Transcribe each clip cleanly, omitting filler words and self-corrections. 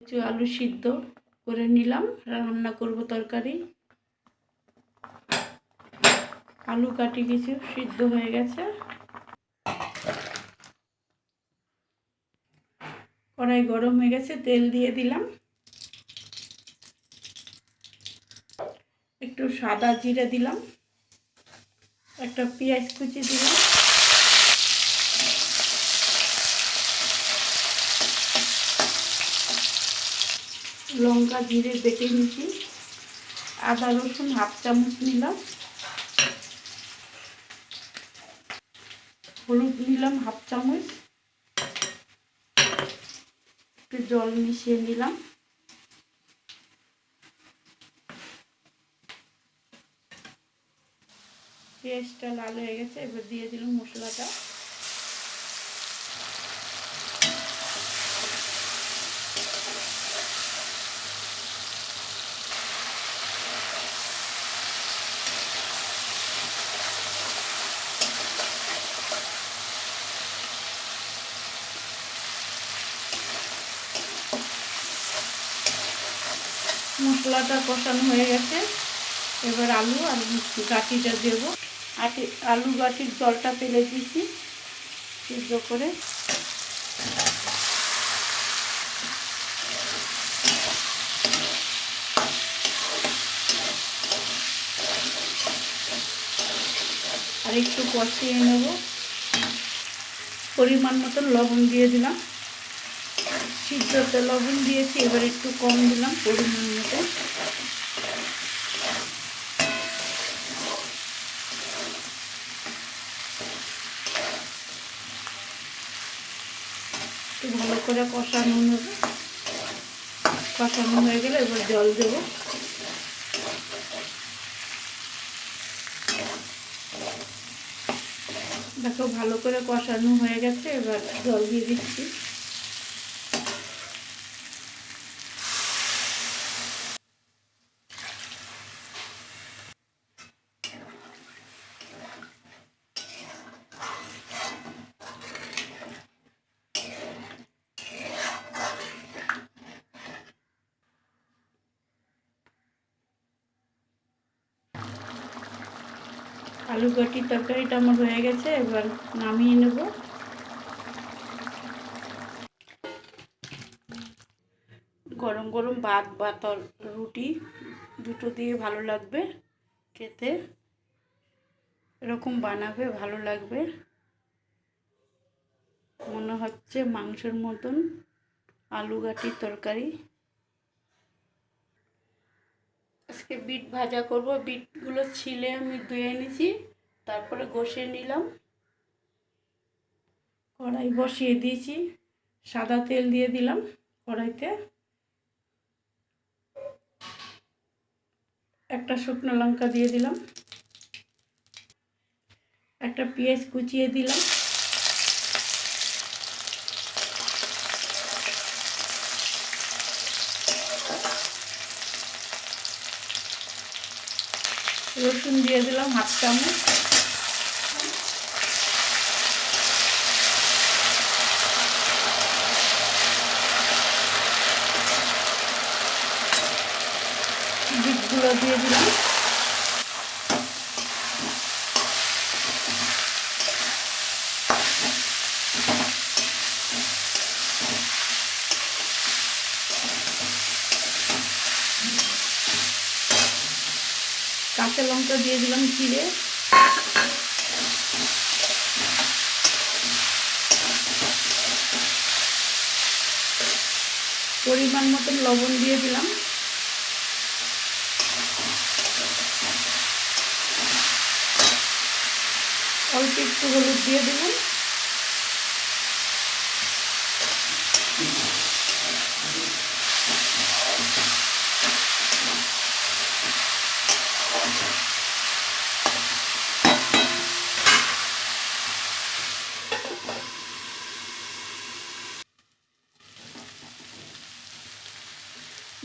কিছু আলু সিদ্ধ করে নিলাম, রান্না করব তরকারি। আলু কাটি কিছু সিদ্ধ হয়ে গেছে। কড়াই গরম হয়ে গেছে, তেল দিয়ে দিলাম। একটু সাদা জিরে দিলাম, একটা পেঁয়াজ কুচি দিলাম, লঙ্কা জিরে বেটে নিয়েছি, আদা রসুন হাফ চামচ নিলাম, হলুদ নিলাম হাফ চামচ, একটু জল মিশিয়ে নিলাম। পেঁয়াজটা লাল হয়ে গেছে, এবার দিয়ে দিলাম মশলাটা। মশলাটা কষানো হয়ে গেছে, এবার আলু আর গাঁটিটা দেব। আলু গাঁটির জলটা ফেলে দিয়েছি সিদ্ধ করে। আর একটু কষিয়ে নেব। পরিমাণ মতো লবণ দিয়ে দিলাম। সিদ্ধতে লবণ দিয়েছি, এবার একটু কম দিলাম পরিমাণ মতো। একটু ভালো করে কষানো নেব। কষানো হয়ে গেলে এবার জল দেব। দেখো ভালো করে কষানো হয়ে গেছে, এবার জল দিয়ে দিচ্ছি। আলু গাঁটির তরকারিটা আমার হয়ে গেছে, এবার নামিয়ে নেব। গরম গরম ভাত বা রুটি দুটো দিয়ে ভালো লাগবে খেতে। এরকম বানাবে, ভালো লাগবে। মনে হচ্ছে মাংসের মতন আলু গাঁটির তরকারি। আজকে বিট ভাজা করব। বিটগুলো ছিলে আমি ধুয়ে নিয়েছি, তারপরে ঘষে নিলাম। কড়াই বসিয়ে দিয়েছি, সাদা তেল দিয়ে দিলাম কড়াইতে। একটা শুকনো লঙ্কা দিয়ে দিলাম, একটা পেঁয়াজ কুচিয়ে দিলাম, রসুন দিয়ে দিলাম হাফ চামচ, বিটগুলো দিয়ে দিলাম। কাঁচা লঙ্কা দিয়ে দিলাম চিড়ে। পরিমাণ মতন লবণ দিয়ে দিলাম। অল্প একটু হলুদ দিয়ে দিলাম।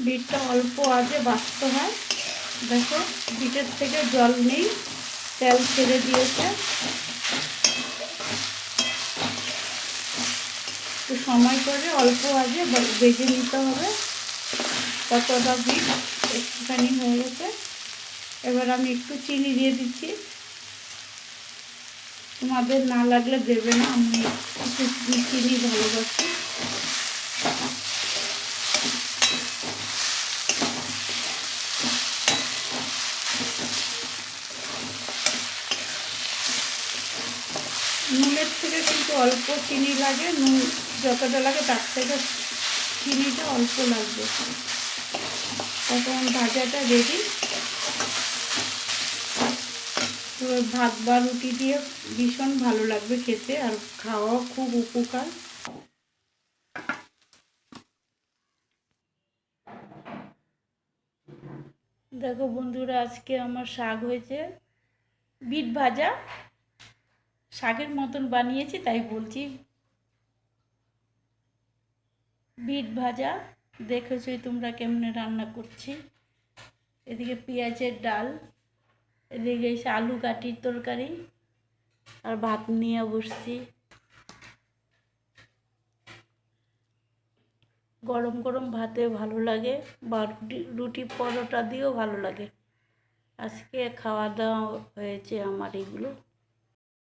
বিটটা অল্প আগে ভাজতে হয়। দেখো বিটের থেকে জল নেই, তেল ছেড়ে দিয়েছে। একটু সময় করে অল্প আগে ভেজে নিতে হবে। কতটা বিট একটুখানি হয়ে গেছে। এবার আমি একটু চিনি দিয়ে দিচ্ছি, তোমাদের না লাগলে দেবে না, আমি একটু চিনি ভালোবাসি। নুনের থেকে কিন্তু অল্প চিনি লাগে, নুন যতটা লাগে তার থেকে চিনিটা অল্প লাগবে। তখন ভাজাটা রেডি। ভাত বা রুটি দিয়ে ভীষণ ভালো লাগবে খেতে, আর খাওয়াও খুব উপকার। দেখো বন্ধুরা, আজকে আমার শাক হয়েছে বিট ভাজা, শাকের মতন বানিয়েছি তাই বলছি বিট ভাজা। দেখেছই তোমরা কেমনে রান্না করছি। এদিকে পেঁয়াজের ডাল, এদিকে এসে আলু কাটির তরকারি, আর ভাত নিয়ে বসছি। গরম গরম ভাতে ভালো লাগে, বা রুটি পরোটা দিয়েও ভালো লাগে। আজকে খাওয়া দাওয়া হয়েছে আমার এগুলো।